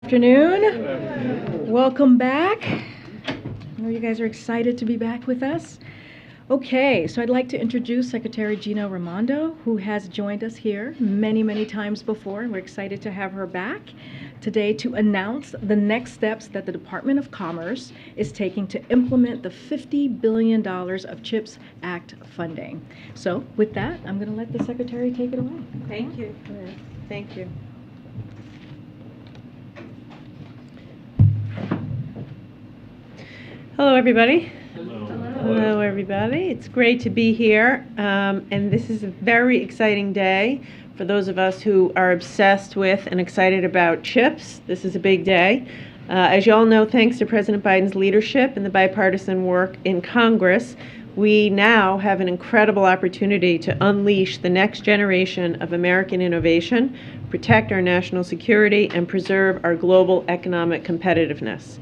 Afternoon. Welcome back. I know you guys are excited to be back with us. Okay, so I'd like to introduce Secretary Gina Raimondo, who has joined us here many times before, and we're excited to have her back today to announce the next steps that the Department of Commerce is taking to implement the $50 billion of CHIPS Act funding. So with that, I'm going to let the Secretary take it away. Thank you. Thank you. Hello, everybody. Hello, everybody. It's great to be here, and this is a very exciting day for those of us who are obsessed with and excited about chips. This is a big day. As you all know, thanks to President Biden's leadership and the bipartisan work in Congress, we now have an incredible opportunity to unleash the next generation of American innovation, protect our national security, and preserve our global economic competitiveness.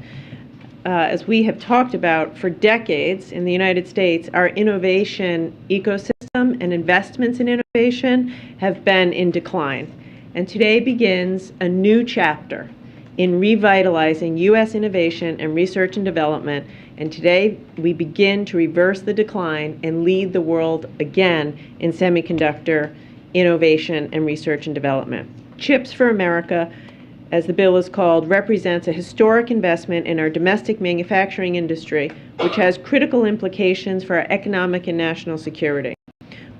As we have talked about for decades in the United States, our innovation ecosystem and investments in innovation have been in decline. And today begins a new chapter in revitalizing U.S. innovation and research and development. And today we begin to reverse the decline and lead the world again in semiconductor innovation and research and development. Chips for America, as the bill is called, represents a historic investment in our domestic manufacturing industry, which has critical implications for our economic and national security.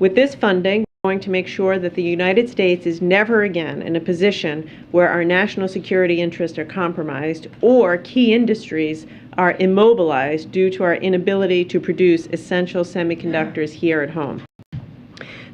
With this funding, we're going to make sure that the United States is never again in a position where our national security interests are compromised or key industries are immobilized due to our inability to produce essential semiconductors here at home.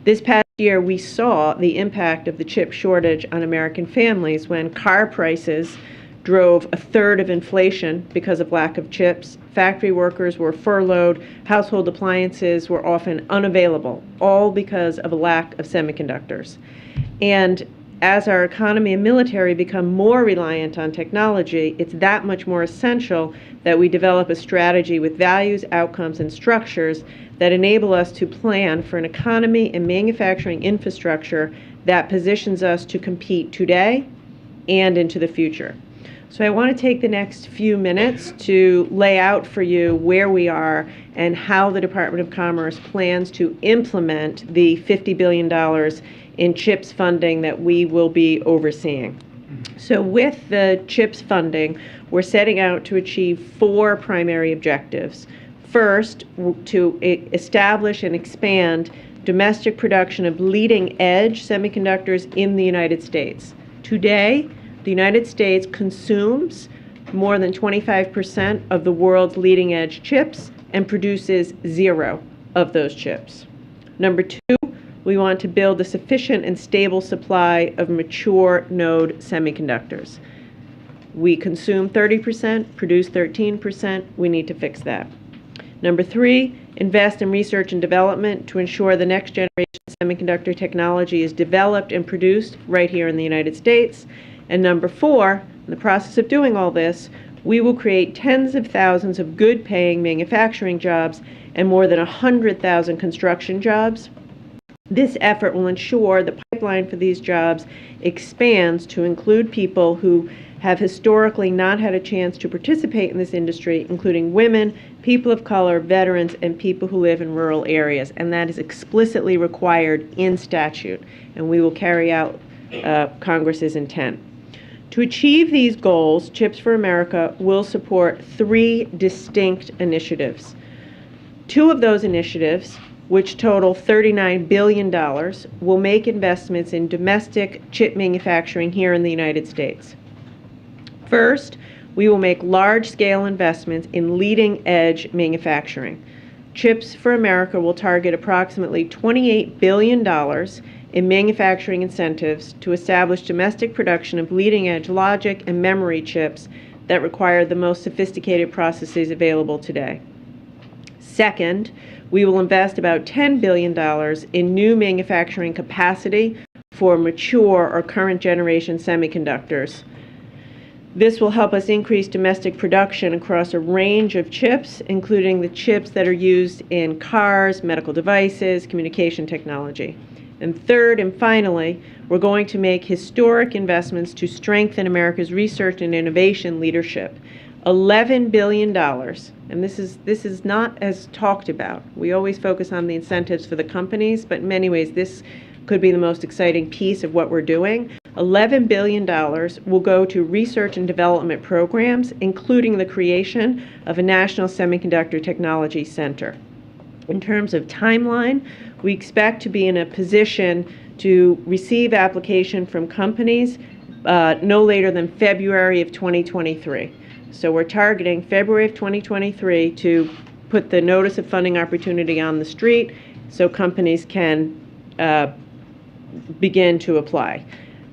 This past year, we saw the impact of the chip shortage on American families when car prices drove a third of inflation because of lack of chips. Factory workers were furloughed. Household appliances were often unavailable, all because of a lack of semiconductors. And as our economy and military become more reliant on technology, it's that much more essential that we develop a strategy with values, outcomes, and structures that enable us to plan for an economy and manufacturing infrastructure that positions us to compete today and into the future. So I want to take the next few minutes to lay out for you where we are and how the Department of Commerce plans to implement the $50 billion in CHIPS funding that we will be overseeing. So with the CHIPS funding, we're setting out to achieve four primary objectives. First, to establish and expand domestic production of leading-edge semiconductors in the United States. Today, the United States consumes more than 25% of the world's leading-edge chips and produces zero of those chips. Number two, we want to build a sufficient and stable supply of mature node semiconductors. We consume 30%, produce 13%. We need to fix that. Number three, invest in research and development to ensure the next generation semiconductor technology is developed and produced right here in the United States. And number four, in the process of doing all this, we will create tens of thousands of good-paying manufacturing jobs and more than 100,000 construction jobs. This effort will ensure the pipeline for these jobs expands to include people who have historically not had a chance to participate in this industry, including women, people of color, veterans, and people who live in rural areas. And that is explicitly required in statute, and we will carry out Congress's intent. To achieve these goals, Chips for America will support three distinct initiatives. Two of those initiatives, which total $39 billion, will make investments in domestic chip manufacturing here in the United States. First, we will make large-scale investments in leading-edge manufacturing. Chips for America will target approximately $28 billion in manufacturing incentives to establish domestic production of leading-edge logic and memory chips that require the most sophisticated processes available today. Second, we will invest about $10 billion in new manufacturing capacity for mature or current generation semiconductors. This will help us increase domestic production across a range of chips, including the chips that are used in cars, medical devices, communication technology. And third and finally, we're going to make historic investments to strengthen America's research and innovation leadership. $11 billion, and this is not as talked about. We always focus on the incentives for the companies, but in many ways this could be the most exciting piece of what we're doing. $11 billion will go to research and development programs, including the creation of a National Semiconductor Technology Center. In terms of timeline, we expect to be in a position to receive application from companies no later than February of 2023. So we're targeting February of 2023 to put the notice of funding opportunity on the street so companies can begin to apply.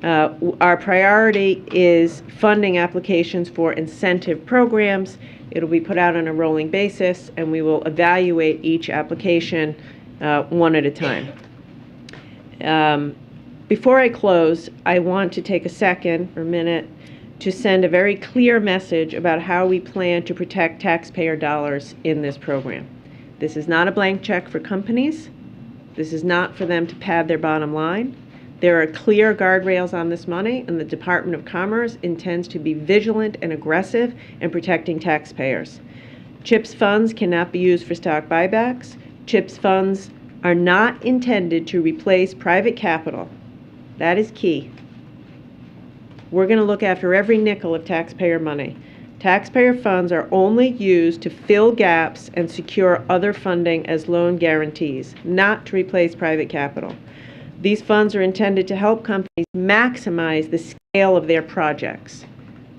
Our priority is funding applications for incentive programs. It'll be put out on a rolling basis, and we will evaluate each application one at a time. Before I close, I want to take a second or minute to send a very clear message about how we plan to protect taxpayer dollars in this program. This is not a blank check for companies. This is not for them to pad their bottom line. There are clear guardrails on this money, and the Department of Commerce intends to be vigilant and aggressive in protecting taxpayers. CHIPS funds cannot be used for stock buybacks. CHIPS funds are not intended to replace private capital. That is key. We're going to look after every nickel of taxpayer money. Taxpayer funds are only used to fill gaps and secure other funding as loan guarantees, not to replace private capital. These funds are intended to help companies maximize the scale of their projects.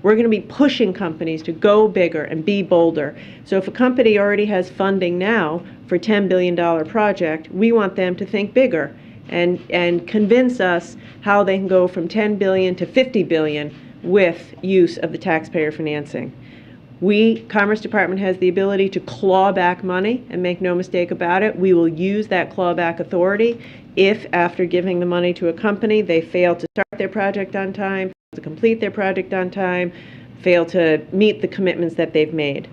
We're going to be pushing companies to go bigger and be bolder. So if a company already has funding now for a $10 billion project, we want them to think bigger and convince us how they can go from 10 billion to 50 billion with use of the taxpayer financing. Commerce Department has the ability to claw back money, and make no mistake about it, we will use that clawback authority if, after giving the money to a company, they fail to start their project on time, fail to complete their project on time, fail to meet the commitments that they've made.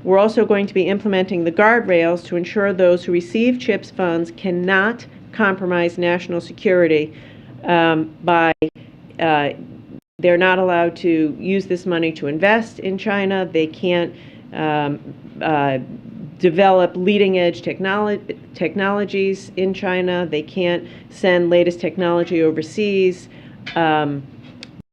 We're also going to be implementing the guardrails to ensure those who receive CHIPS funds cannot compromise national security they're not allowed to use this money to invest in China. They can't develop leading-edge technologies in China. They can't send latest technology overseas.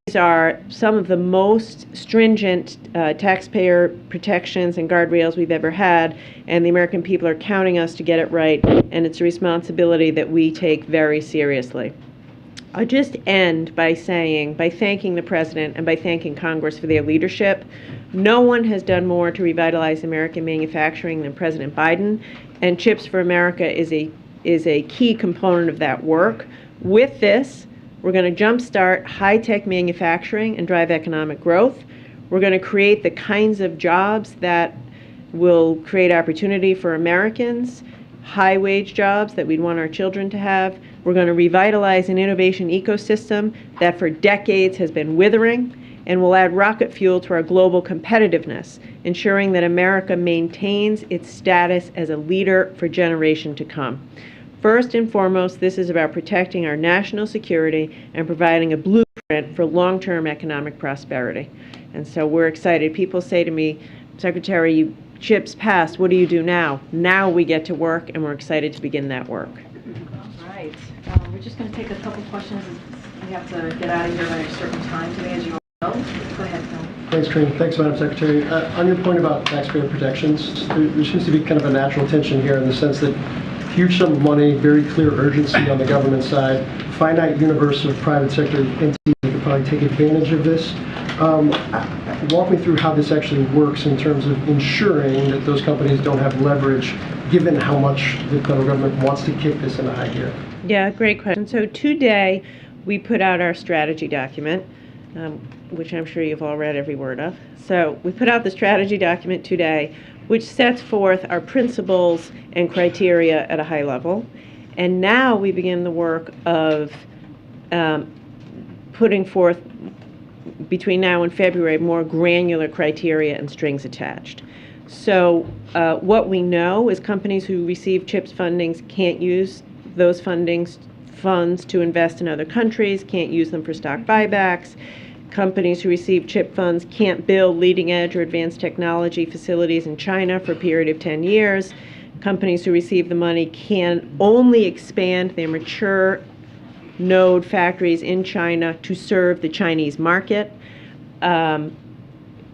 These are some of the most stringent taxpayer protections and guardrails we've ever had, and the American people are counting us to get it right, and it's a responsibility that we take very seriously. I'll just end by thanking the President and by thanking Congress for their leadership. No one has done more to revitalize American manufacturing than President Biden, and CHIPS for America is a key component of that work. With this, we're going to jumpstart high-tech manufacturing and drive economic growth. We're going to create the kinds of jobs that will create opportunity for Americans, high-wage jobs that we'd want our children to have. We're going to revitalize an innovation ecosystem that for decades has been withering, and will add rocket fuel to our global competitiveness, ensuring that America maintains its status as a leader for generations to come. First and foremost, this is about protecting our national security and providing a blueprint for long-term economic prosperity. And so we're excited. People say to me, Secretary, CHIPS passed, what do you do now? Now we get to work, and we're excited to begin that work. All right. We're just going to take a couple questions. We have to get out of here by a certain time today, as you all know. Go ahead, Phil. Thanks, Karine. Thanks, Madam Secretary. On your point about taxpayer protections, there seems to be kind of a natural tension here in the sense that huge sum of money, very clear urgency on the government side, finite universe of private sector entities that could probably take advantage of this. Walk me through how this actually works in terms of ensuring that those companies don't have leverage, given how much the federal government wants to kick this into high gear. Yeah, great question. So today, we put out our strategy document, which I'm sure you've all read every word of. So we put out the strategy document today, which sets forth our principles and criteria at a high level. And now we begin the work of putting forth, between now and February, more granular criteria and strings attached. So what we know is companies who receive CHIPS fundings can't use those fundings funds to invest in other countries can't use them for stock buybacks. Companies who receive chip funds can't build leading-edge or advanced technology facilities in China for a period of 10 years. Companies who receive the money can only expand their mature node factories in China to serve the Chinese market.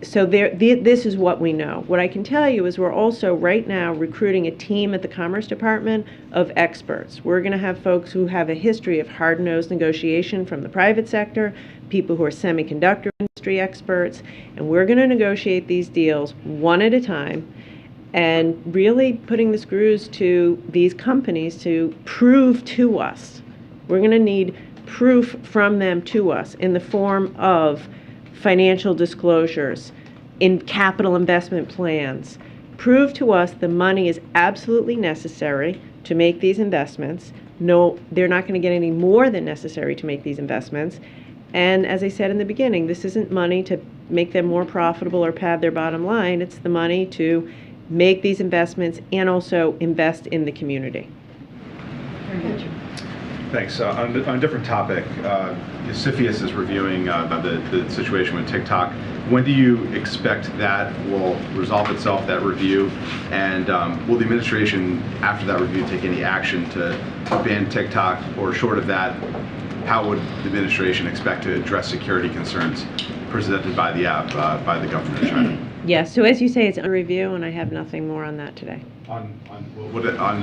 So this is what we know. What I can tell you is we're also right now recruiting a team at the Commerce Department of experts. We're going to have folks who have a history of hard-nosed negotiation from the private sector, people who are semiconductor industry experts, and we're going to negotiate these deals one at a time and really putting the screws to these companies to prove to us. We're going to need proof from them to us in the form of financial disclosures, in capital investment plans. Prove to us the money is absolutely necessary to make these investments. No, they're not going to get any more than necessary to make these investments. And as I said in the beginning, this isn't money to make them more profitable or pad their bottom line. It's the money to make these investments and also invest in the community. Thanks. On a different topic, CFIUS is reviewing the situation with TikTok. When do you expect that will resolve itself, that review? And will the administration, after that review, take any action to ban TikTok? Or short of that, how would the administration expect to address security concerns presented by the app by the government of China? Yes, so as you say, it's under review, and I have nothing more on that today. On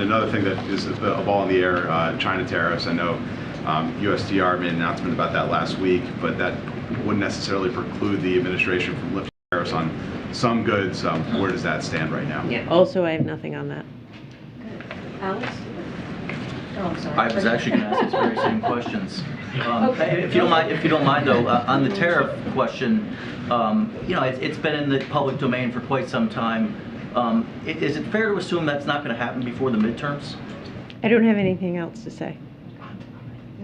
another thing that is a ball in the air, China tariffs. I know USTR made an announcement about that last week, but that wouldn't necessarily preclude the administration from lifting tariffs on some goods. Where does that stand right now? Yeah. Also, I have nothing on that. Alex? Oh, I'm sorry. I was actually going to ask these very same questions. Okay. If you don't mind though, on the tariff question, you know, it's been in the public domain for quite some time. Is it fair to assume that's not going to happen before the midterms? I don't have anything else to say.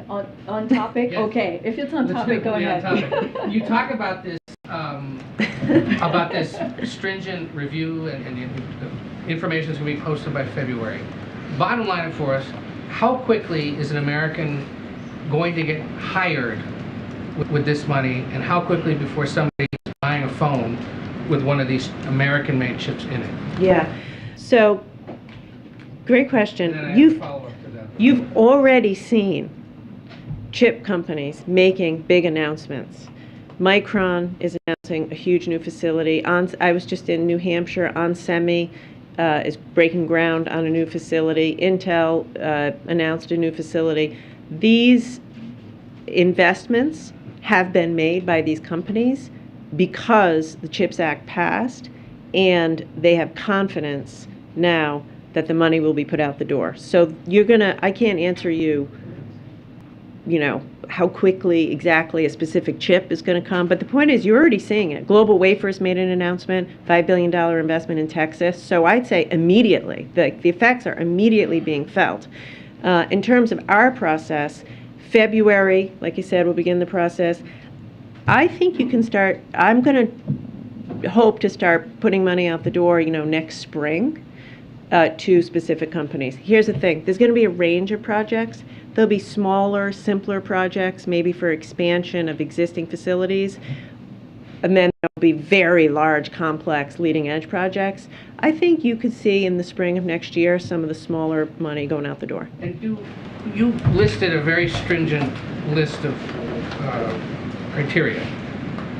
On topic? Yeah. Okay, if it's on Let's topic, go be on ahead. topic. You talk about this stringent review and the information is going to be posted by February. Bottom line for us, how quickly is an American going to get hired with this money, and how quickly before somebody is buying a phone with one of these American-made chips in it? Yeah. So, great question. And then I have a follow-up to that. You've already seen chip companies making big announcements. Micron is announcing a huge new facility. I was just in New Hampshire. onsemi is breaking ground on a new facility. Intel announced a new facility. These investments have been made by these companies because the CHIPS Act passed, and they have confidence now that the money will be put out the door. So I can't answer you know, how quickly exactly a specific chip is going to come, but the point is you're already seeing it. Global Wafers made an announcement, $5 billion investment in Texas. So I'd say immediately, the effects are immediately being felt. In terms of our process, February, like you said, we'll begin the process. I think you can start, I'm going to hope to start putting money out the door, you know, next spring to specific companies. Here's the thing, there's going to be a range of projects. There'll be smaller, simpler projects, maybe for expansion of existing facilities. And then there'll be very large, complex, leading-edge projects. I think you could see in the spring of next year some of the smaller money going out the door. And you listed a very stringent list of criteria.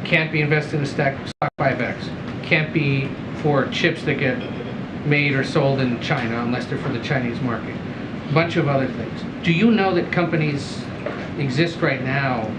Can't be invested in stock buybacks. Can't be for chips that get made or sold in China unless they're for the Chinese market. A bunch of other things. Do you know that companies exist right now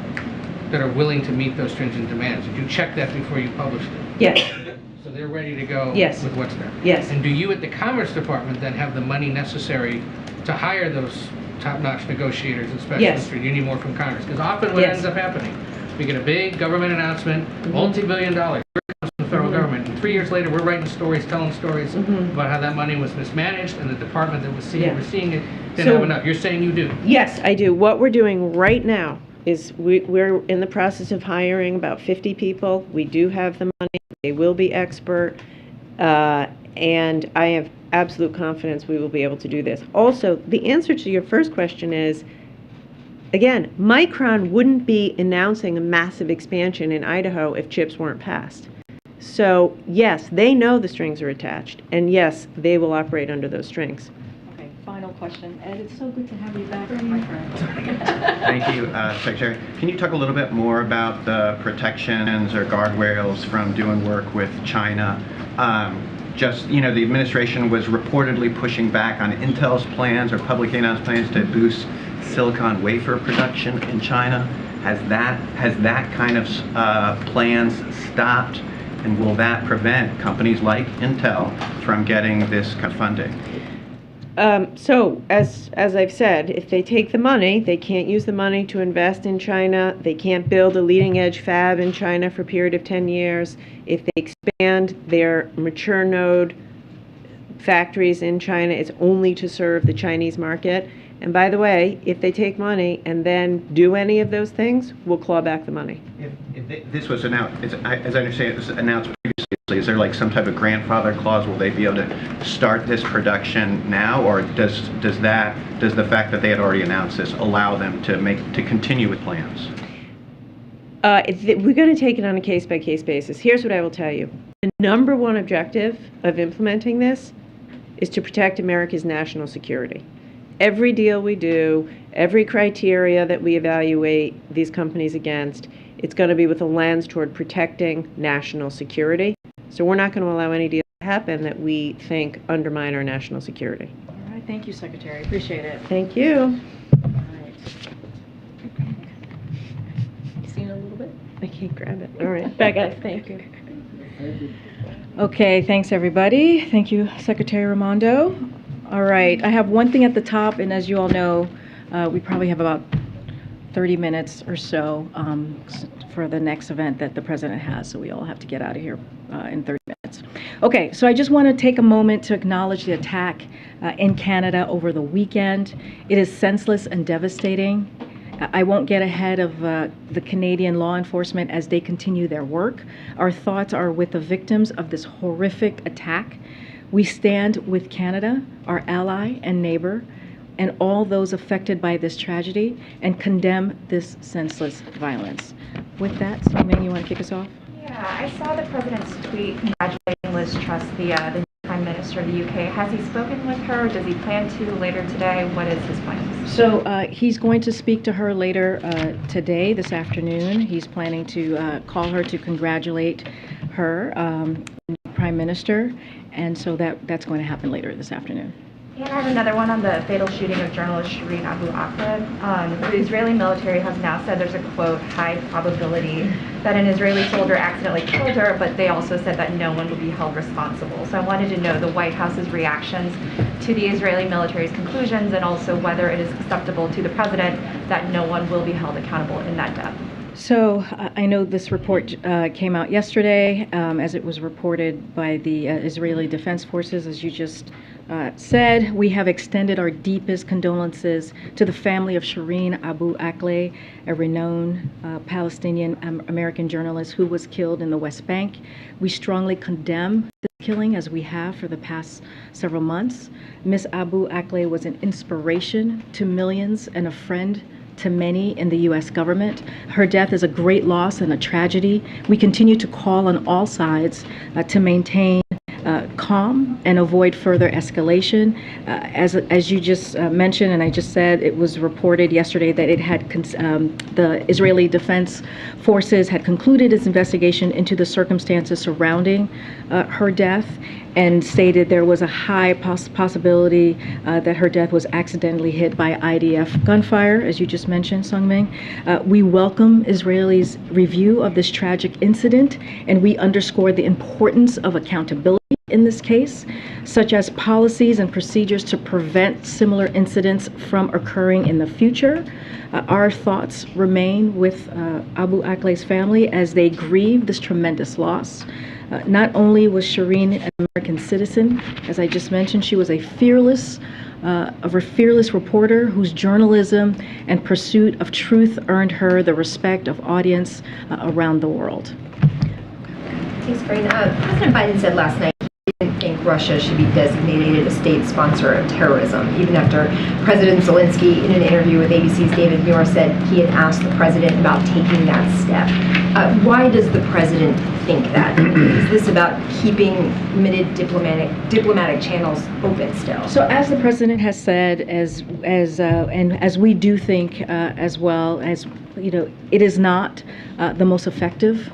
that are willing to meet those stringent demands? Did you check that before you published it? Yes. So they're ready to go Yes. with what's there? Yes. And do you at the Commerce Department then have the money necessary to hire those top-notch negotiators and specialists? Yes. Or do you need more from Congress? Because often what Yes. ends up happening, we get a big government announcement, multi-billion dollars, here it comes from the federal government, and 3 years later we're writing stories, telling stories about how that money was mismanaged and the department that was overseeing it didn't have enough. You're saying you do? Yes, I do. What we're doing right now is we're in the process of hiring about 50 people. We do have the money. They will be expert. And I have absolute confidence we will be able to do this. Also, the answer to your first question is Again, Micron wouldn't be announcing a massive expansion in Idaho if chips weren't passed. So, yes, they know the strings are attached, and yes, they will operate under those strings. Okay, final question. Ed, it's so good to have you back, my friend. Thank you, Secretary. Can you talk a little bit more about the protections or guardrails from doing work with China? The administration was reportedly pushing back on Intel's plans or publicly announced plans to boost silicon wafer production in China. Has that kind of plans stopped? And will that prevent companies like Intel from getting this kind of funding? So, as I've said, if they take the money, they can't use the money to invest in China. They can't build a leading-edge fab in China for a period of 10 years. If they expand their mature node factories in China, it's only to serve the Chinese market. And by the way, if they take money and then do any of those things, we'll claw back the money. If this was announced, as I understand it was announced previously, is there like some type of grandfather clause? Will they be able to start this production now, or does the fact that they had already announced this allow them to continue with plans? We're going to take it on a case-by-case basis. Here's what I will tell you. The number one objective of implementing this is to protect America's national security. Every deal we do, every criteria that we evaluate these companies against, it's going to be with a lens toward protecting national security. So we're not going to allow any deal to happen that we think undermine our national security. All right, thank you, Secretary. Appreciate it. Thank you. All right. You seen it a little bit? I can't grab it. All right. Bye, guys. Thank you. Okay, thanks, everybody. Thank you, Secretary Raimondo. All right, I have one thing at the top, and as you all know, we probably have about 30 minutes or so for the next event that the president has, so we all have to get out of here in 30 minutes. Okay, so I just want to take a moment to acknowledge the attack in Canada over the weekend. It is senseless and devastating. I won't get ahead of the Canadian law enforcement as they continue their work. Our thoughts are with the victims of this horrific attack. We stand with Canada, our ally and neighbor, and all those affected by this tragedy, and condemn this senseless violence. With that, Song-Ming, you want to kick us off? Yeah, I saw the president's tweet congratulating Liz Truss, the new Prime Minister of the UK. Has he spoken with her? Does he plan to later today? What is his plan? So he's going to speak to her later today, this afternoon. He's planning to call her to congratulate her, Prime Minister, and so that's going to happen later this afternoon. And I have another one on the fatal shooting of journalist Shireen Abu Akleh. The Israeli military has now said there's a, quote, high probability that an Israeli soldier accidentally killed her, but they also said that no one will be held responsible. So I wanted to know the White House's reactions to the Israeli military's conclusions, and also whether it is acceptable to the president that no one will be held accountable in that death. So I know this report came out yesterday, as it was reported by the Israeli Defense Forces, as you just said. We have extended our deepest condolences to the family of Shireen Abu Akleh, a renowned Palestinian American journalist who was killed in the West Bank. We strongly condemn this killing, as we have for the past several months. Ms. Abu Akleh was an inspiration to millions and a friend to many in the U.S. government. Her death is a great loss and a tragedy. We continue to call on all sides to maintain calm and avoid further escalation. As you just mentioned, and I just said, it was reported yesterday that it had the Israeli Defense Forces had concluded its investigation into the circumstances surrounding her death, and stated there was a high possibility that her death was accidentally hit by IDF gunfire, as you just mentioned, Sung-Ming. We welcome Israel's review of this tragic incident, and we underscore the importance of accountability in this case, such as policies and procedures to prevent similar incidents from occurring in the future. Our thoughts remain with Abu Akleh's family as they grieve this tremendous loss. Not only was Shireen an American citizen, as I just mentioned, she was a fearless reporter whose journalism and pursuit of truth earned her the respect of audience around the world. Thanks, Karine. President Biden said last night didn't think Russia should be designated a state sponsor of terrorism, even after President Zelensky, in an interview with ABC's David Muir, said he had asked the president about taking that step. Why does the president think that? Is this about keeping limited diplomatic channels open still? So, as the president has said, and as we do think as well, as you know, it is not the most effective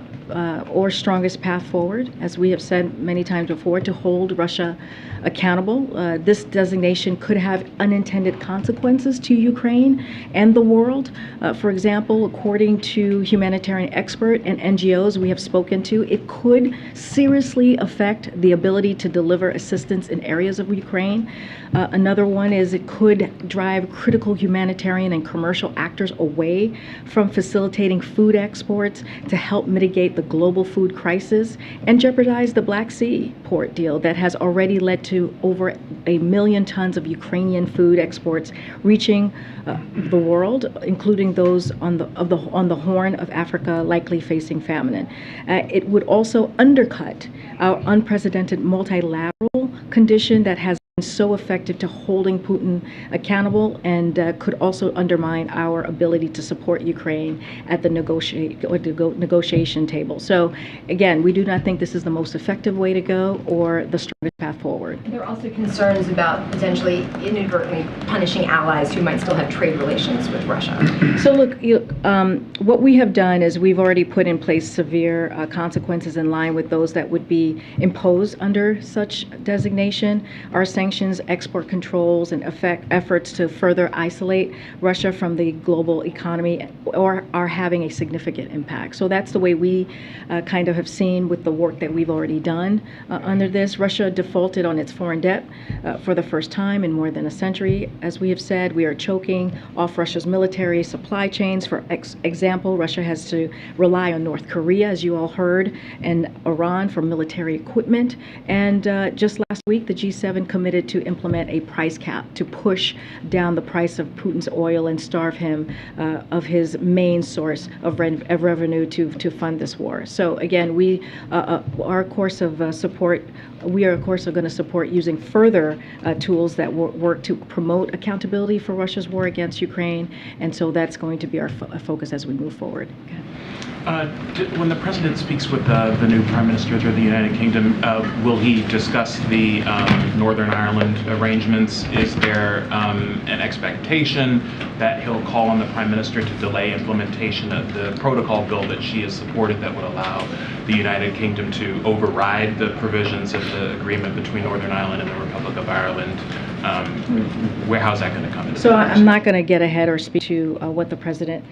or strongest path forward, as we have said many times before, to hold Russia accountable. This designation could have unintended consequences to Ukraine and the world. For example, according to humanitarian experts and NGOs we have spoken to, it could seriously affect the ability to deliver assistance in areas of Ukraine. Another one is it could drive critical humanitarian and commercial actors away from facilitating food exports to help mitigate the global food crisis and jeopardize the Black Sea port deal that has already led to over 1 million tons of Ukrainian food exports reaching the world, including those on the Horn of Africa, likely facing famine. It would also undercut our unprecedented multilateral condition that has been so effective to holding Putin accountable, and could also undermine our ability to support Ukraine at the negotiation table. So again, we do not think this is the most effective way to go or the strongest path forward. There are also concerns about potentially inadvertently punishing allies who might still have trade relations with Russia. So look, what we have done is we've already put in place severe consequences in line with those that would be imposed under such designation. Our sanctions, export controls, and efforts to further isolate Russia from the global economy are having a significant impact. So that's the way we kind of have seen with the work that we've already done under this. Russia defaulted on its foreign debt for the first time in more than a century. As we have said, we are choking off Russia's military supply chains. For example, Russia has to rely on North Korea, as you all heard, and Iran for military equipment. And just last week, the G7 committed to implement a price cap to push down the price of Putin's oil and starve him of his main source of revenue to fund this war. So again, our course of support, we are of course going to support using further tools that work to promote accountability for Russia's war against Ukraine, and so that's going to be our focus as we move forward. Okay. When the president speaks with the new prime minister of the United Kingdom, will he discuss the Northern Ireland arrangements? Is there an expectation that he'll call on the prime minister to delay implementation of the protocol bill that she has supported that would allow the United Kingdom to override the provisions of the agreement between Northern Ireland and the Republic of Ireland? How's that going to come into So place? I'm not going to get ahead or speak to what the president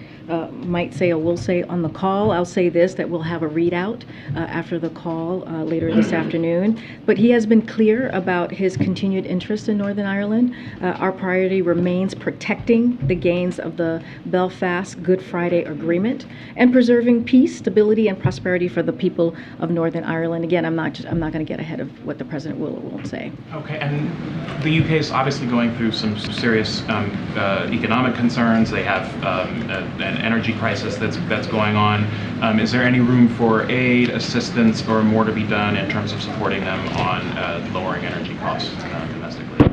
might say or will say on the call. I'll say this, that we'll have a readout after the call later this afternoon. But he has been clear about his continued interest in Northern Ireland. Our priority remains protecting the gains of the Belfast Good Friday Agreement and preserving peace, stability, and prosperity for the people of Northern Ireland. Again, I'm not going to get ahead of what the president will or won't say. Okay, and the UK is obviously going through some serious economic concerns. They have an energy crisis that's going on. Is there any room for aid, assistance, or more to be done in terms of supporting them on lowering energy costs domestically?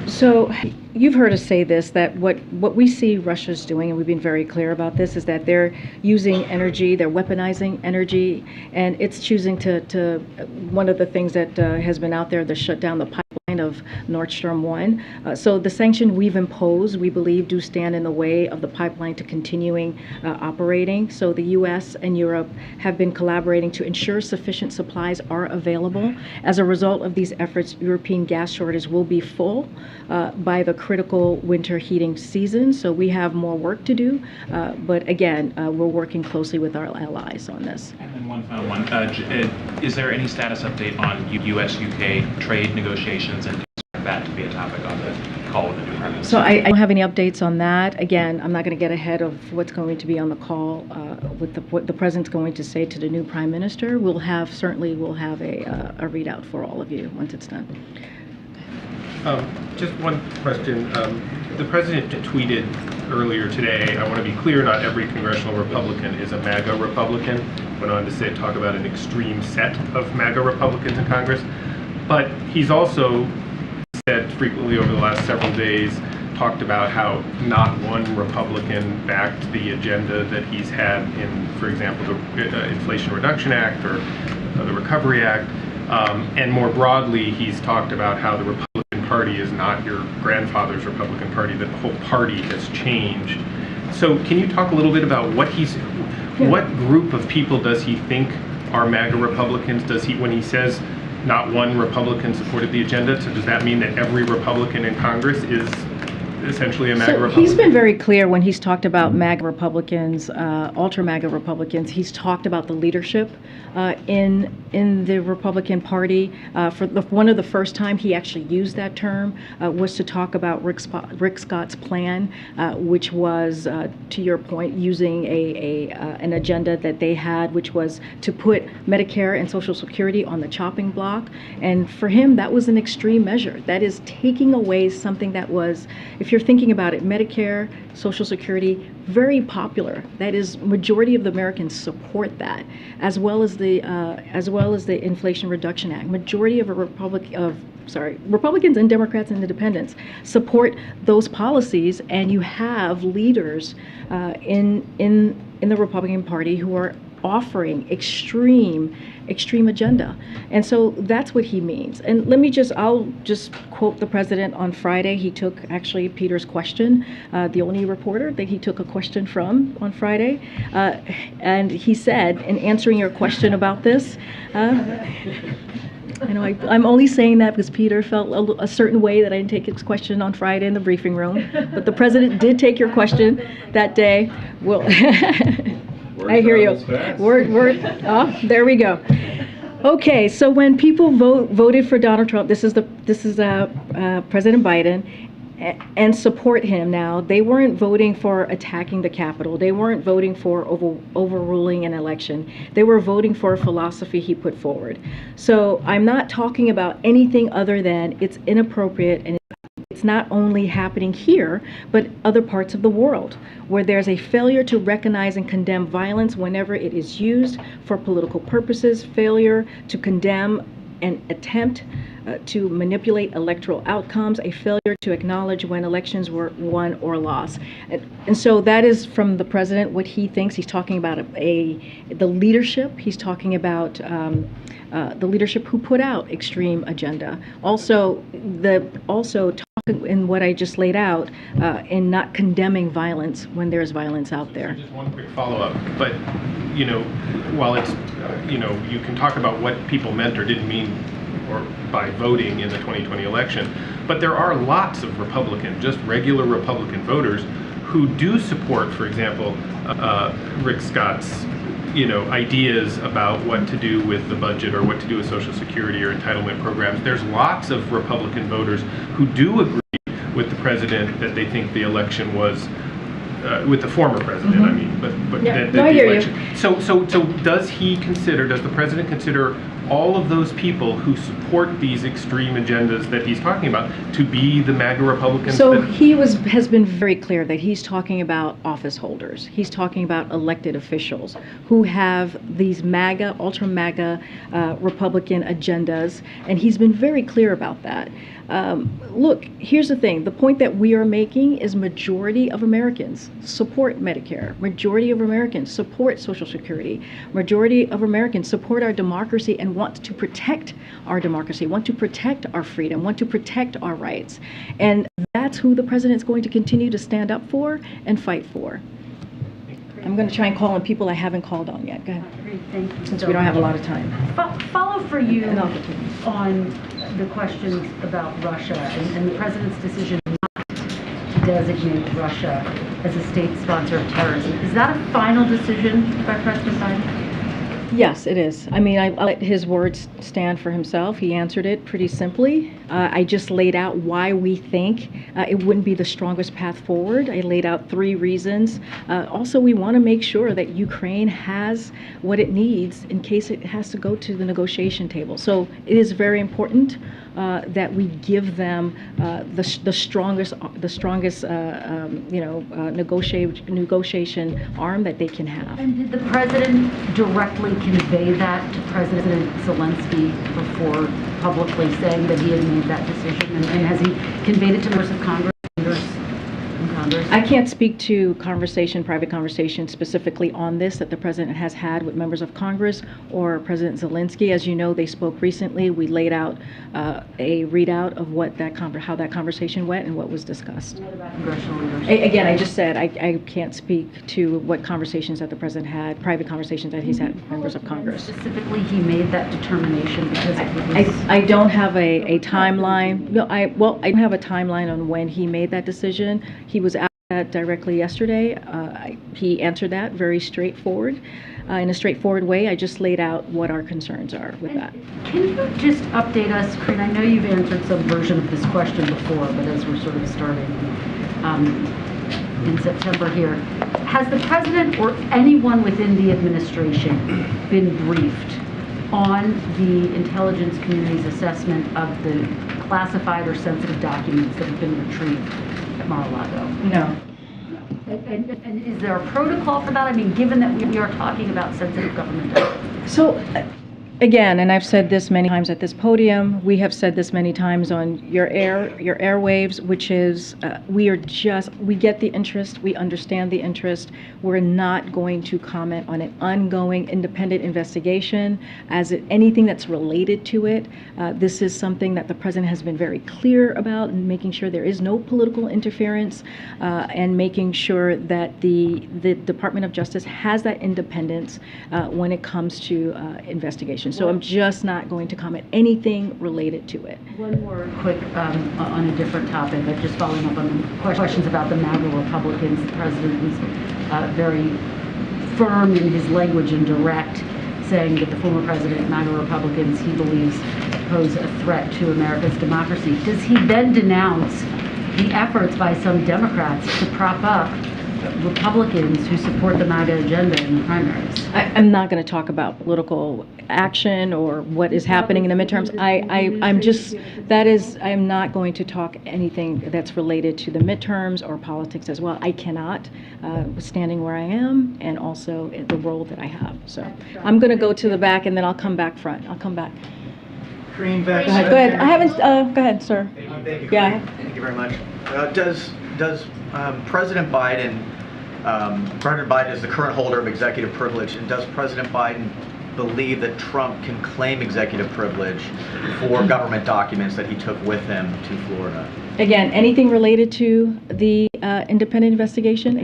So you've heard us say this, that what we see Russia's doing, and we've been very clear about this, is that they're using energy, they're weaponizing energy, and it's choosing to one of the things that has been out there, to shut down the pipeline of Nord Stream 1. So the sanction we've imposed, we believe, do stand in the way of the pipeline to continuing operating. So the U.S. and Europe have been collaborating to ensure sufficient supplies are available. As a result of these efforts, European gas shortages will be full by the critical winter heating season. So we have more work to do, but again, we're working closely with our allies on this. And then one final one. Is there any status update on U.S.-UK trade negotiations, and that to be a topic on the call with the new prime minister? So I don't have any updates on that. Again, I'm not going to get ahead of what's going to be on the call with what the president's going to say to the new prime minister. We'll have a readout for all of you once it's done. Just one question. The president tweeted earlier today, I want to be clear, not every congressional Republican is a MAGA Republican. Went on to talk about an extreme set of MAGA Republicans in Congress. But he's also said frequently over the last several days, talked about how not one Republican backed the agenda that he's had in, for example, the Inflation Reduction Act or the Recovery Act. And more broadly, he's talked about how the Republican Party is not your grandfather's Republican Party, that the whole party has changed. So can you talk a little bit about what group of people does he think are MAGA Republicans? Does he, when he says not one Republican supported the agenda, so does that mean that every Republican in Congress is essentially a MAGA Republican? He's been very clear when he's talked about MAGA Republicans, ultra MAGA Republicans. He's talked about the leadership in the Republican Party. One of the first time he actually used that term was to talk about Rick Scott's plan, which was, to your point, using an agenda that they had, which was to put Medicare and Social Security on the chopping block. And for him, that was an extreme measure. That is taking away something that was, if you're thinking about it, Medicare, Social Security, very popular. That is, majority of the Americans support that, as well as the Inflation Reduction Act. Majority of Republicans and Democrats and Independents support those policies, and you have leaders in the Republican Party who are offering extreme agenda. And so that's what he means. And I'll just quote the president on Friday. He took actually Peter's question, the only reporter that he took a question from on Friday. And he said, in answering your question about this, I'm only saying that because Peter felt a certain way that I didn't take his question on Friday in the briefing room. But the president did take your question that day. Well, I hear you. There we go. Okay, so when people voted for Donald Trump, this is President Biden, and support him now, they weren't voting for attacking the Capitol. They weren't voting for overruling an election. They were voting for a philosophy he put forward. So I'm not talking about anything other than it's inappropriate, and it's not only happening here, but other parts of the world, where there's a failure to recognize and condemn violence whenever it is used for political purposes, failure to condemn an attempt to manipulate electoral outcomes, a failure to acknowledge when elections were won or lost. And so that is from the president, what he thinks. He's talking about the leadership. He's talking about the leadership who put out extreme agenda. Also talking in what I just laid out, in not condemning violence when there's violence out there. Just one quick follow-up, but while it's you can talk about what people meant or didn't mean or by voting in the 2020 election, but there are lots of Republican, just regular Republican voters who do support, for example, Rick Scott's ideas about what to do with the budget or what to do with Social Security or entitlement programs. There's lots of Republican voters who do agree with the president that they think the election was with the former president, I mean, but Yeah, that no, I the hear you. election. So does the president consider all of those people who support these extreme agendas that he's talking about to be the MAGA Republicans? So he has been very clear that he's talking about office holders. He's talking about elected officials who have these MAGA, ultra MAGA Republican agendas, and he's been very clear about that. Look, here's the thing. The point that we are making is majority of Americans support Medicare. Majority of Americans support Social Security. Majority of Americans support our democracy and want to protect our democracy, want to protect our freedom, want to protect our rights. And that's who the president's going to continue to stand up for and fight for. I'm going to try and call on people I haven't called on yet. Go ahead. Great, thank you. Since we don't have a lot of time. Follow for you And I'll continue. on the questions about Russia and the president's decision not to designate Russia as a state sponsor of terrorism. Is that a final decision by President Biden? Yes, it is. I mean, I'll let his words stand for himself. He answered it pretty simply. I just laid out why we think it wouldn't be the strongest path forward. I laid out 3 reasons. Also, we want to make sure that Ukraine has what it needs in case it has to go to the negotiation table. So it is very important that we give them the strongest negotiation arm that they can have. And did the president directly convey that to President Zelensky before publicly saying that he had made that decision? And has he conveyed it to members of Congress? I can't speak to private conversation specifically on this that the president has had with members of Congress or President Zelensky. As you know, they spoke recently. We laid out a readout of what how that conversation went and what was discussed. What about congressional leadership? Again, I just said I can't speak to what conversations that the president had, private conversations that he's had with members of Congress. Specifically, he made that determination because I don't have a timeline. No, I don't have a timeline on when he made that decision. He was asked that directly yesterday. He answered that very straightforward, in a straightforward way. I just laid out what our concerns are with that. Can you just update us, Karine? I know you've answered some version of this question before, but as we're sort of starting in September here, has the president or anyone within the administration been briefed on the intelligence community's assessment of the classified or sensitive documents that have been retrieved at Mar-a-Lago? No. And is there a protocol for that? I mean, given that we are talking about sensitive government documents. So, again, and I've said this many times at this podium, we have said this many times on your airwaves, which is we get the interest, we understand the interest. We're not going to comment on an ongoing independent investigation as anything that's related to it. This is something that the president has been very clear about, and making sure there is no political interference, and making sure that the Department of Justice has that independence when it comes to investigation. So I'm just not going to comment anything related to it. One more quick on a different topic, but just following up on the questions about the MAGA Republicans. The president was very firm in his language and direct, saying that the former president, MAGA Republicans, he believes pose a threat to America's democracy. Does he then denounce the efforts by some Democrats to prop up Republicans who support the MAGA agenda in the primaries? I'm not going to talk about political action or what is happening in the midterms. I'm not going to talk anything that's related to the midterms or politics as well. I cannot, standing where I am and also in the role that I have. So I'm going to go to the back and then I'll come back front. I'll come back. Karine, go ahead. I haven't, go ahead, sir. Thank you. Yeah. Thank you very much. Does President Biden is the current holder of executive privilege, and does President Biden believe that Trump can claim executive privilege for government documents that he took with him to Florida? Again, anything related to the independent investigation,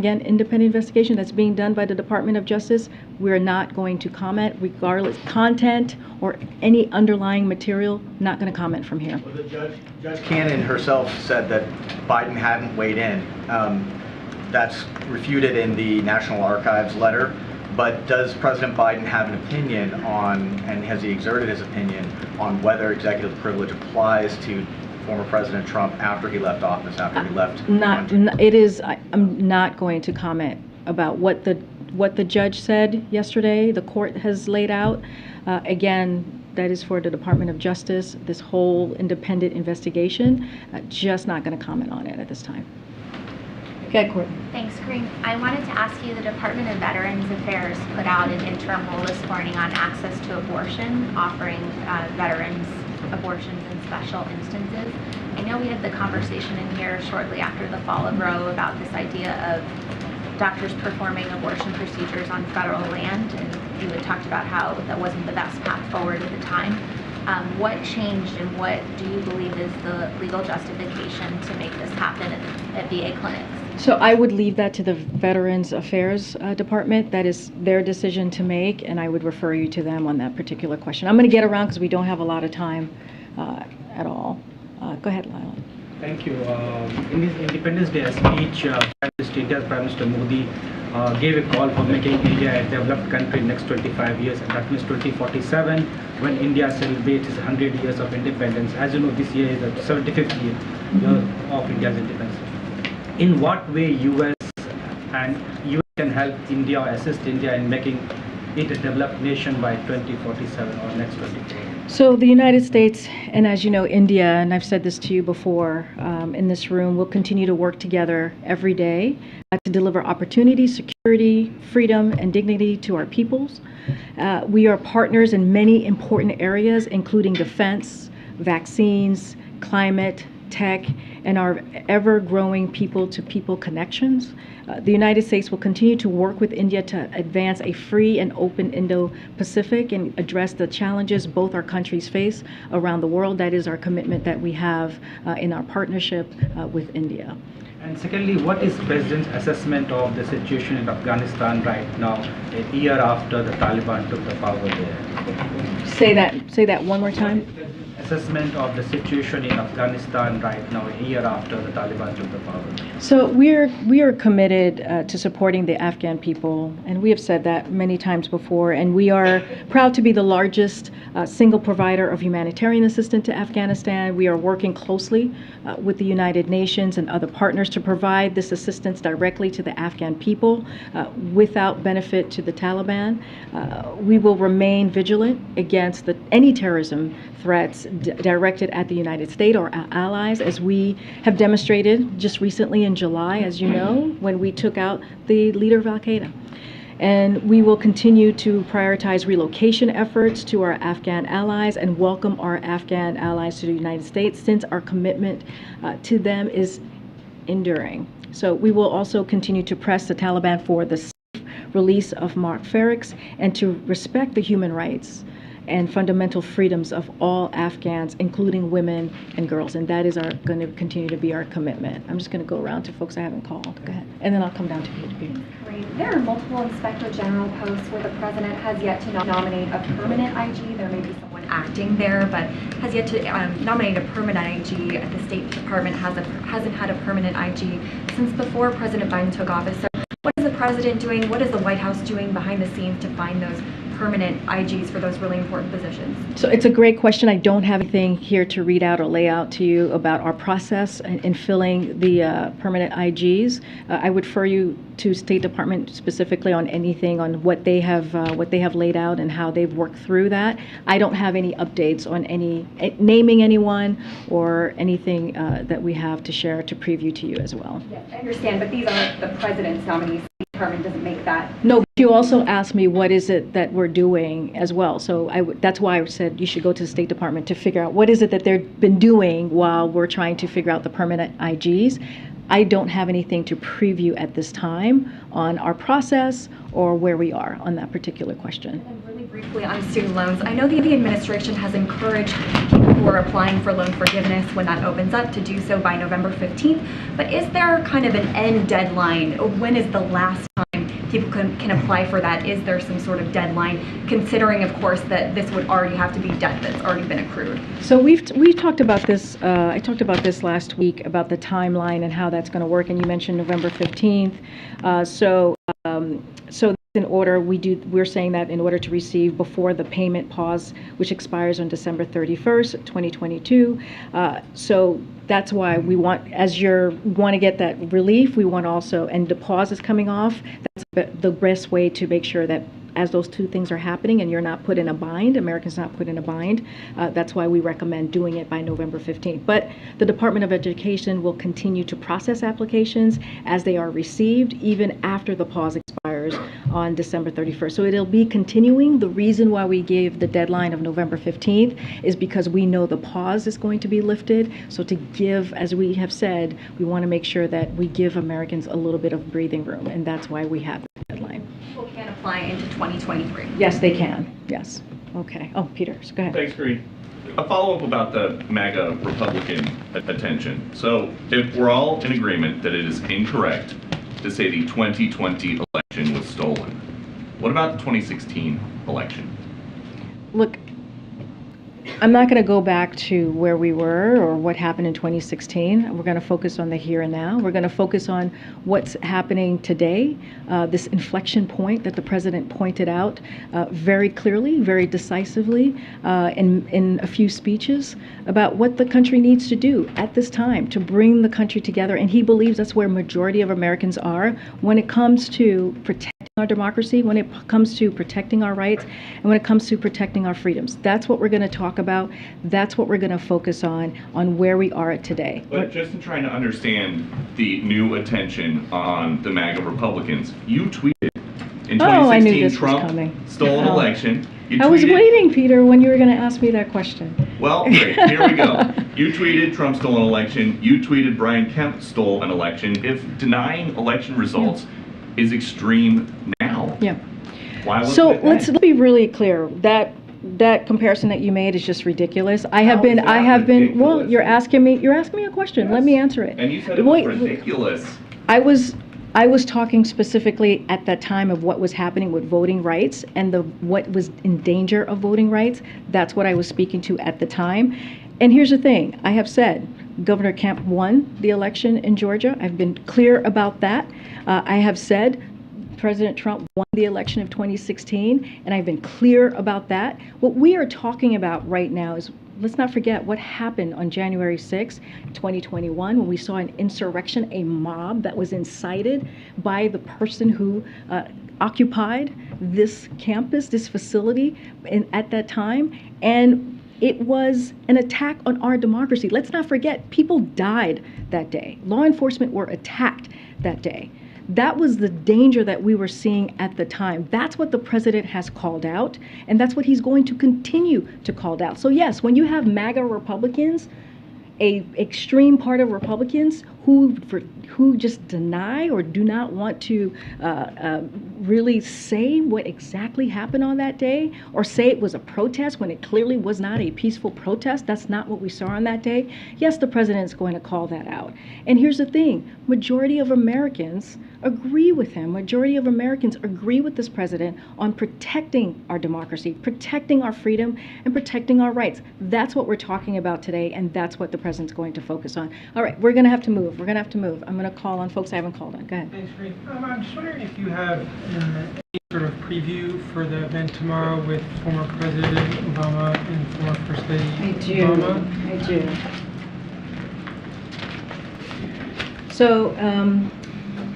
that's being done by the Department of Justice, we're not going to comment, regardless content or any underlying material, not going to comment from here. Well, Judge Cannon herself said that Biden hadn't weighed in. That's refuted in the National Archives letter. But does President Biden have an opinion on, and has he exerted his opinion on whether executive privilege applies to former President Trump after he left office, after he left? I'm not going to comment about what the judge said yesterday. The court has laid out. Again, that is for the Department of Justice, this whole independent investigation. Just not going to comment on it at this time. Okay, Courtney. Thanks, Karine. I wanted to ask you, the Department of Veterans Affairs put out an interim rule this morning on access to abortion, offering veterans abortions in special instances. I know we had the conversation in here shortly after the fall of Roe about this idea of doctors performing abortion procedures on federal land, and you had talked about how that wasn't the best path forward at the time. What changed, and what do you believe is the legal justification to make this happen at VA clinics? So I would leave that to the Veterans Affairs Department. That is their decision to make, and I would refer you to them on that particular question. I'm going to get around because we don't have a lot of time at all. Go ahead, Lila. Thank you. In his Independence Day speech, India's Prime Minister Modi gave a call for making India a developed country in the next 25 years, and that means 2047, when India celebrates its 100 years of independence. As you know, this year is the 75th year of India's independence. In what way US can help India or assist India in making it a developed nation by 2047 or next 24 years? So the United States, and as you know, India, and I've said this to you before in this room, will continue to work together every day to deliver opportunity, security, freedom, and dignity to our peoples. We are partners in many important areas, including defense, vaccines, climate, tech, and our ever-growing people-to-people connections. The United States will continue to work with India to advance a free and open Indo-Pacific and address the challenges both our countries face around the world. That is our commitment that we have in our partnership with India. And secondly, what is President's assessment of the situation in Afghanistan right now, a year after the Taliban took the power there? Say that one more time. Assessment of the situation in Afghanistan right now, a year after the Taliban took the power. So we are committed to supporting the Afghan people, and we have said that many times before, and we are proud to be the largest single provider of humanitarian assistance to Afghanistan. We are working closely with the United Nations and other partners to provide this assistance directly to the Afghan people without benefit to the Taliban. We will remain vigilant against any terrorism threats directed at the United States or our allies, as we have demonstrated just recently in July, as you know, when we took out the leader of al-Qaeda. And we will continue to prioritize relocation efforts to our Afghan allies and welcome our Afghan allies to the United States, since our commitment to them is enduring. So we will also continue to press the Taliban for the safe release of Mark Farix and to respect the human rights and fundamental freedoms of all Afghans, including women and girls, and that is going to continue to be our commitment. I'm just going to go around to folks I haven't called. Go ahead, and then I'll come down to you. There are multiple Inspector General posts where the President has yet to nominate a permanent IG. There may be someone acting there, but has yet to nominate a permanent IG. The State Department hasn't had a permanent IG since before President Biden took office. So what is the President doing? What is the White House doing behind the scenes to find those permanent IGs for those really important positions? So it's a great question. I don't have anything here to read out or lay out to you about our process in filling the permanent IGs. I would refer you to State Department specifically on anything on what they have laid out and how they've worked through that. I don't have any updates on naming anyone or anything that we have to share to preview to you as well. Yes, I understand, but these are the President's nominees. The Department doesn't make that. No, but you also asked me what is it that we're doing as well. So that's why I said you should go to the State Department to figure out what is it that they've been doing while we're trying to figure out the permanent IGs. I don't have anything to preview at this time on our process or where we are on that particular question. And really briefly on student loans, I know the administration has encouraged people who are applying for loan forgiveness when that opens up to do so by November 15th, but is there kind of an end deadline? When is the last time people can apply for that? Is there some sort of deadline, considering, of course, that this would already have to be debt that's already been accrued? So we've talked about this. I talked about this last week about the timeline and how that's going to work, and you mentioned November 15th. So in order, we're saying that in order to receive before the payment pause, which expires on December 31st, 2022. So that's why we want, as you want to get that relief, we want also, and the pause is coming off, that's the best way to make sure that as those two things are happening and you're not put in a bind, Americans not put in a bind, that's why we recommend doing it by November 15th. But the Department of Education will continue to process applications as they are received, even after the pause expires on December 31st. So it'll be continuing. The reason why we gave the deadline of November 15th is because we know the pause is going to be lifted. So to give, as we have said, we want to make sure that we give Americans a little bit of breathing room, and that's why we have the deadline. People can apply into 2023. Yes, they can. Yes. Okay. Oh, Peter, go ahead. Thanks, Karine. A follow-up about the MAGA Republican attention. So if we're all in agreement that it is incorrect to say the 2020 election was stolen, what about the 2016 election? Look, I'm not going to go back to where we were or what happened in 2016. We're going to focus on the here and now. We're going to focus on what's happening today, this inflection point that the president pointed out very clearly, very decisively in a few speeches about what the country needs to do at this time to bring the country together. And he believes that's where a majority of Americans are when it comes to protecting our democracy, when it comes to protecting our rights, and when it comes to protecting our freedoms. That's what we're going to talk about. That's what we're going to focus on where we are today. But just in trying to understand the new attention on the MAGA Republicans, you tweeted in 2016 I knew this was Trump coming. stole an election. You I was tweeted- waiting, Peter, when you were going to ask me that question. Well, great, here we go. You tweeted Trump stole an election. You tweeted Brian Kemp stole an election. If denying election results is extreme now, Yeah. why wasn't So it then? let's be really clear. That comparison that you made is just ridiculous. I have How been, is I that have been. Well, ridiculous? you're asking me a question. Let me answer it. And you said it was Wait, ridiculous. I was talking specifically at that time of what was happening with voting rights and what was in danger of voting rights. That's what I was speaking to at the time. And here's the thing. I have said Governor Kemp won the election in Georgia. I've been clear about that. I have said President Trump won the election of 2016, and I've been clear about that. What we are talking about right now is, let's not forget what happened on January 6, 2021, when we saw an insurrection, a mob that was incited by the person who occupied this campus, this facility at that time. And it was an attack on our democracy. Let's not forget, people died that day. Law enforcement were attacked that day. That was the danger that we were seeing at the time. That's what the president has called out, and that's what he's going to continue to call out. So yes, when you have MAGA Republicans, a extreme part of Republicans who just deny or do not want to really say what exactly happened on that day, or say it was a protest when it clearly was not a peaceful protest. That's not what we saw on that day. Yes, the president's going to call that out. And here's the thing, majority of Americans agree with him. Majority of Americans agree with this president on protecting our democracy, protecting our freedom, and protecting our rights. That's what we're talking about today, and that's what the president's going to focus on. All right, we're going to have to move. We're going to have to move. I'm going to call on folks I haven't called on. Go ahead. Thanks, Shireen. I'm just wondering if you have any sort of preview for the event tomorrow with former President Obama and former First Lady Obama. I do. So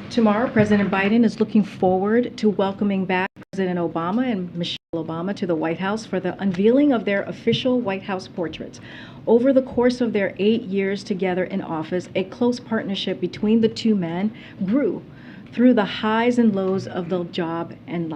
tomorrow, President Biden is looking forward to welcoming back President Obama and Michelle Obama to the White House for the unveiling of their official White House portraits. Over the course of their 8 years together in office, a close partnership between the two men grew through the highs and lows of the job and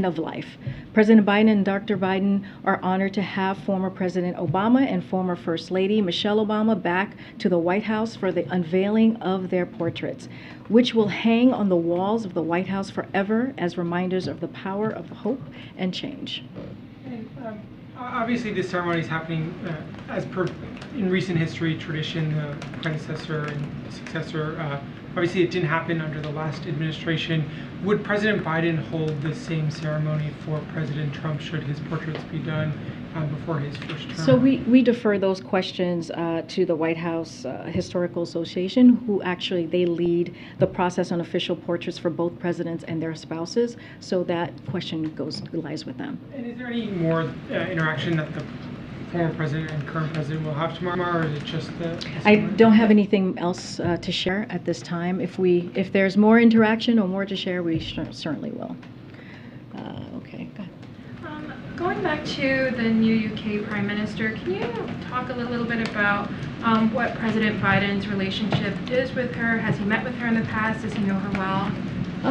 of life. President Biden and Dr. Biden are honored to have former President Obama and former First Lady Michelle Obama back to the White House for the unveiling of their portraits, which will hang on the walls of the White House forever as reminders of the power of hope and change. And, obviously, this ceremony is happening as per in recent history tradition. The predecessor and successor. Obviously, it didn't happen under the last administration. Would President Biden hold the same ceremony for President Trump should his portraits be done before his first term? So we defer those questions to the White House Historical Association, who actually they lead the process on official portraits for both presidents and their spouses. So that question lies with them. And is there any more interaction that the former president and current president will have tomorrow, or is it just the? I don't have anything else to share at this time. If there's more interaction or more to share, we certainly will. Okay, go ahead. Going back to the new UK Prime Minister, can you talk a little bit about what President Biden's relationship is with her? Has he met with her in the past? Does he know her well?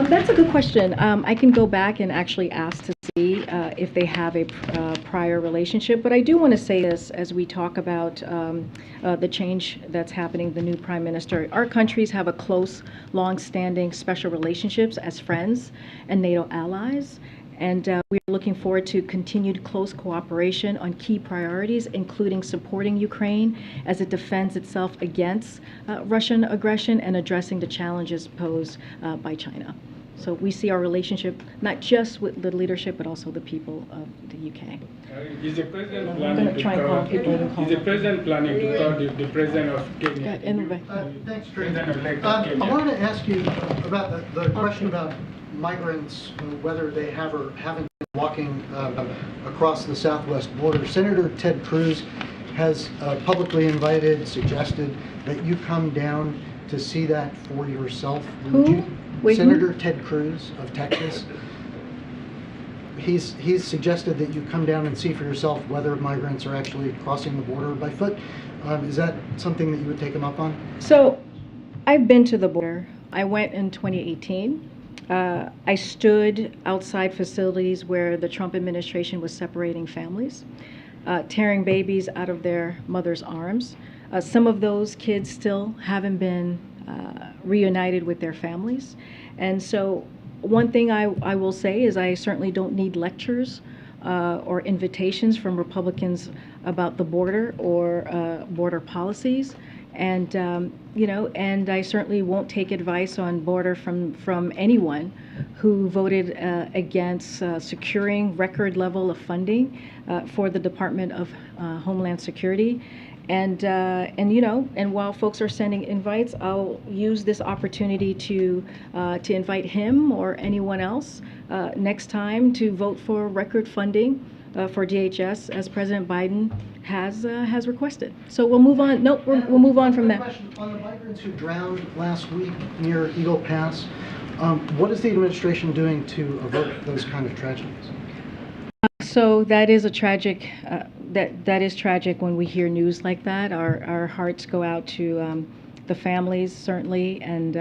That's a good question. I can go back and actually ask to see if they have a prior relationship. But I do want to say this as we talk about the change that's happening, the new Prime Minister. Our countries have a close, long-standing special relationships as friends and NATO allies. And we are looking forward to continued close cooperation on key priorities, including supporting Ukraine as it defends itself against Russian aggression and addressing the challenges posed by China. So we see our relationship not just with the leadership, but also the people of the UK. Is the president I'm planning going to try and call people and call Is the president planning to call the president of Kenya? Thanks, Shireen. I wanted to ask you about the question about migrants, whether they have or haven't been walking across the southwest border. Senator Ted Cruz has publicly suggested that you come down to see that for yourself. Who? Wait, Senator Ted Cruz of Texas he's suggested that you come down and see for yourself whether migrants are actually crossing the border by foot. Is that something that you would take him up on? So I've been to the border. I went in 2018. I stood outside facilities where the Trump administration was separating families, tearing babies out of their mother's arms. Some of those kids still haven't been reunited with their families. And so one thing I will say is I certainly don't need lectures or invitations from Republicans about the border or border policies. And, and I certainly won't take advice on border from anyone who voted against securing record level of funding for the Department of Homeland Security. And while folks are sending invites, I'll use this opportunity to invite him or anyone else next time to vote for record funding for DHS, as President Biden has requested. So we'll move on. Nope, we'll move on from that. Question on the migrants who drowned last week near Eagle Pass. What is the administration doing to avert those kind of tragedies? So that is a tragic. That is tragic when we hear news like that. Our hearts go out to the families certainly, and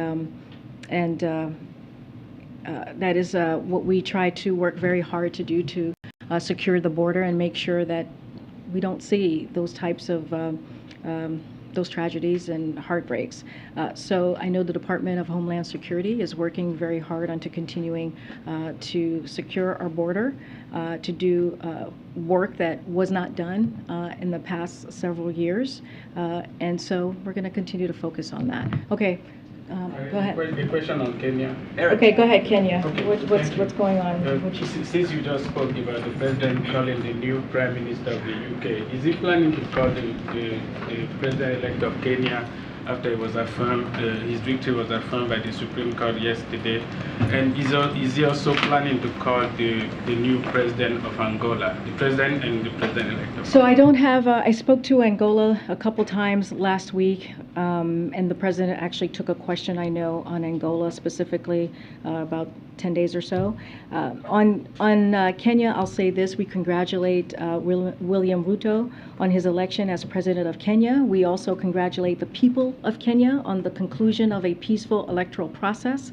that is what we try to work very hard to do to secure the border and make sure that we don't see those types of those tragedies and heartbreaks. So I know the Department of Homeland Security is working very hard on to continuing to secure our border, to do work that was not done in the past several years. And so we're going to continue to focus on that. Okay. Go ahead. A question on Kenya. Okay, go ahead, Kenya. Okay, What's going on? Since you just spoke about the president calling the new prime minister of the UK, is he planning to call the president-elect of Kenya after it was affirmed, his victory was affirmed by the Supreme Court yesterday? And is he also planning to call the new president of Angola, the president and the president-elect? So I don't have, I spoke to Angola a couple times last week, and the president actually took a question, I know, on Angola specifically about 10 days or so. On Kenya, I'll say this: we congratulate William Ruto on his election as president of Kenya. We also congratulate the people of Kenya on the conclusion of a peaceful electoral process.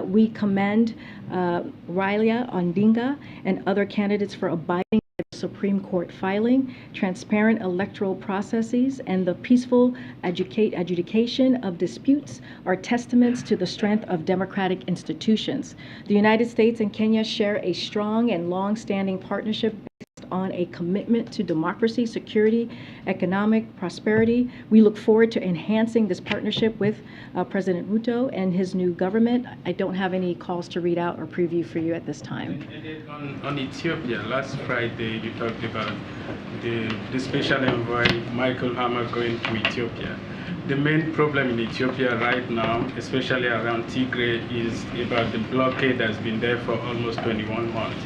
We commend Raila Odinga and other candidates for abiding by the Supreme Court filing, transparent electoral processes, and the peaceful adjudication of disputes are testaments to the strength of democratic institutions. The United States and Kenya share a strong and long-standing partnership based on a commitment to democracy, security, economic prosperity. We look forward to enhancing this partnership with President Ruto and his new government. I don't have any calls to read out or preview for you at this time. On Ethiopia, last Friday you talked about the special envoy Michael Hammer going to Ethiopia. The main problem in Ethiopia right now, especially around Tigray, is about the blockade that's been there for almost 21 months.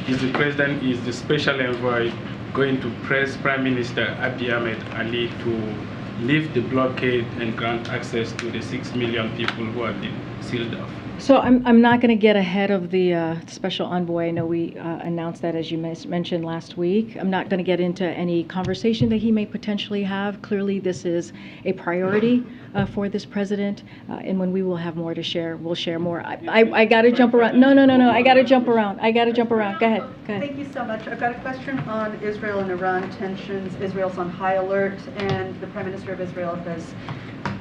Is the special envoy going to press Prime Minister Abiy Ahmed Ali to lift the blockade and grant access to the 6 million people who have been sealed off? So I'm not going to get ahead of the special envoy. I know we announced that, as you mentioned last week. I'm not going to get into any conversation that he may potentially have. Clearly, this is a priority for this president, and when we will have more to share, we'll share more. I got to jump around. No. I got to jump around. Go ahead. Thank you so much. I've got a question on Israel and Iran tensions. Israel's on high alert, and the Prime Minister of Israel has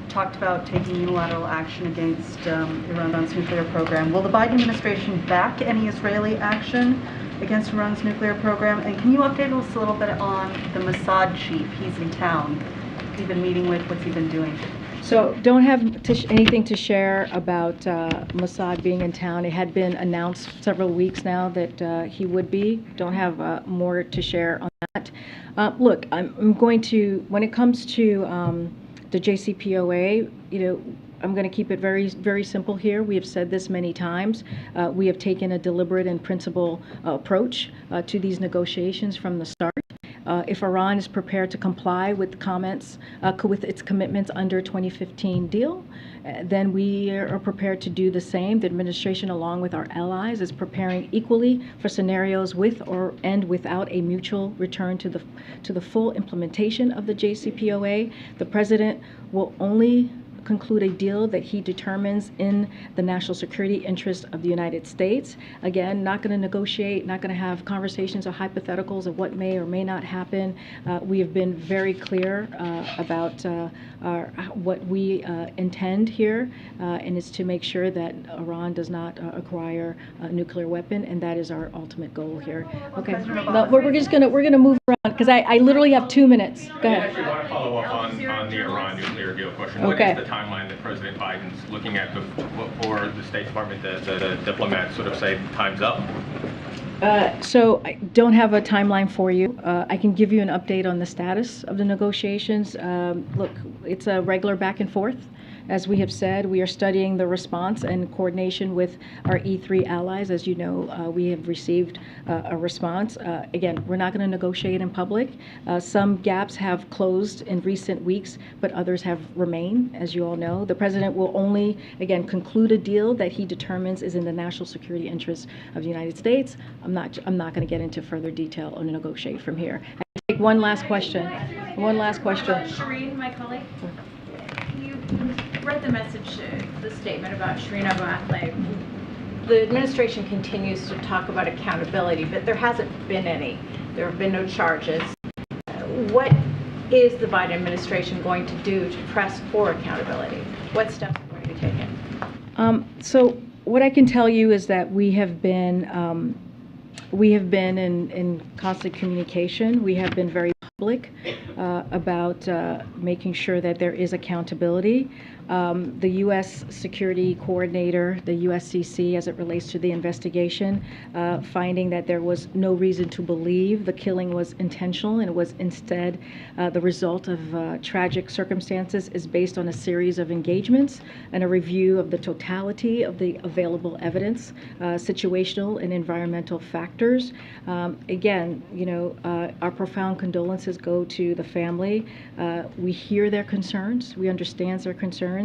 talked about taking unilateral action against Iran's nuclear program. Will the Biden administration back any Israeli action against Iran's nuclear program? And can you update us a little bit on the Mossad chief? He's in town. Who's he been meeting with? What's he been doing? So don't have anything to share about Mossad being in town. It had been announced several weeks now that he would be. Don't have more to share on that. Look, I'm going to, when it comes to the JCPOA, I'm going to keep it very, very simple here. We have said this many times. We have taken a deliberate and principled approach to these negotiations from the start. If Iran is prepared to comply with comments, with its commitments under 2015 deal, then we are prepared to do the same. The administration, along with our allies, is preparing equally for scenarios with or and without a mutual return to the full implementation of the JCPOA. The president will only conclude a deal that he determines in the national security interest of the United States. Again, not going to negotiate, not going to have conversations or hypotheticals of what may or may not happen. We have been very clear about what we intend here, and is to make sure that Iran does not acquire a nuclear weapon, and that is our ultimate goal here. Okay, no, we're gonna move around because I literally have 2 minutes. Go I ahead. actually want to follow up on the Iran nuclear deal question. Okay. What is the timeline that President Biden's looking at before the State Department, the diplomats sort of say time's up? So I don't have a timeline for you. I can give you an update on the status of the negotiations. Look, it's a regular back and forth. As we have said, we are studying the response and coordination with our E3 allies. As you know, we have received a response. Again, we're not going to negotiate in public. Some gaps have closed in recent weeks, but others have remained, as you all know. The president will only, again, conclude a deal that he determines is in the national security interests of the United States. I'm not going to get into further detail or negotiate from here. I take one last question. One last question. Shireen, my colleague. You read the message, the statement about Shireen Abu Akleh. The administration continues to talk about accountability, but there hasn't been any. There have been no charges. What is the Biden administration going to do to press for accountability? What steps are going to be taken? So what I can tell you is that we have been in constant communication. We have been very public about making sure that there is accountability. The U.S. Security Coordinator, the USCC, as it relates to the investigation, finding that there was no reason to believe the killing was intentional and it was instead the result of tragic circumstances, is based on a series of engagements and a review of the totality of the available evidence, situational and environmental factors. Again, you know, our profound condolences go to the family. We hear their concerns. We understand their concerns.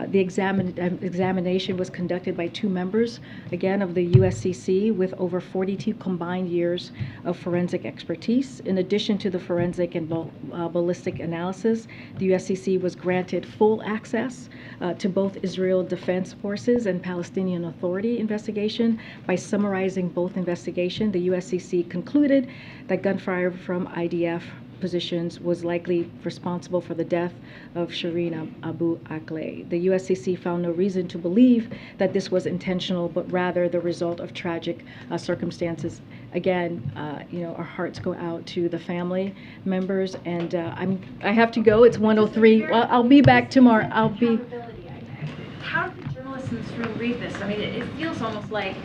The examination was conducted by 2 members, again, of the USCC with over 42 combined years of forensic expertise. In addition to the forensic and ballistic analysis, the USCC was granted full access to both Israel Defense Forces and Palestinian Authority investigation. By summarizing both investigations, the USCC concluded that gunfire from IDF positions was likely responsible for the death of Shireen Abu Akleh. The USCC found no reason to believe that this was intentional, but rather the result of tragic circumstances. Again, you know, our hearts go out to the family members, and I have to go. It's 1:03. Well, I'll be back tomorrow. How do the journalists in this room read this? I mean, it feels almost like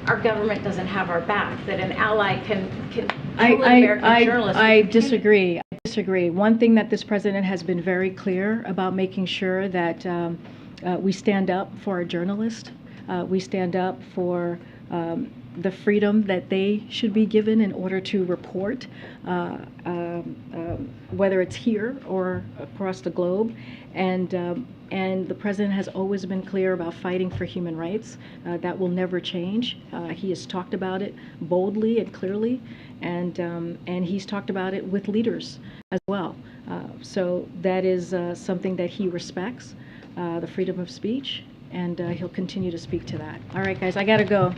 our government doesn't have our back, that an ally can kill an American journalist. I disagree. I disagree. One thing that this president has been very clear about making sure that we stand up for our journalists. We stand up for the freedom that they should be given in order to report, whether it's here or across the globe. And the president has always been clear about fighting for human rights. That will never change. He has talked about it boldly and clearly, and he's talked about it with leaders as well. So that is something that he respects, the freedom of speech, and he'll continue to speak to that. All right, guys, I gotta go.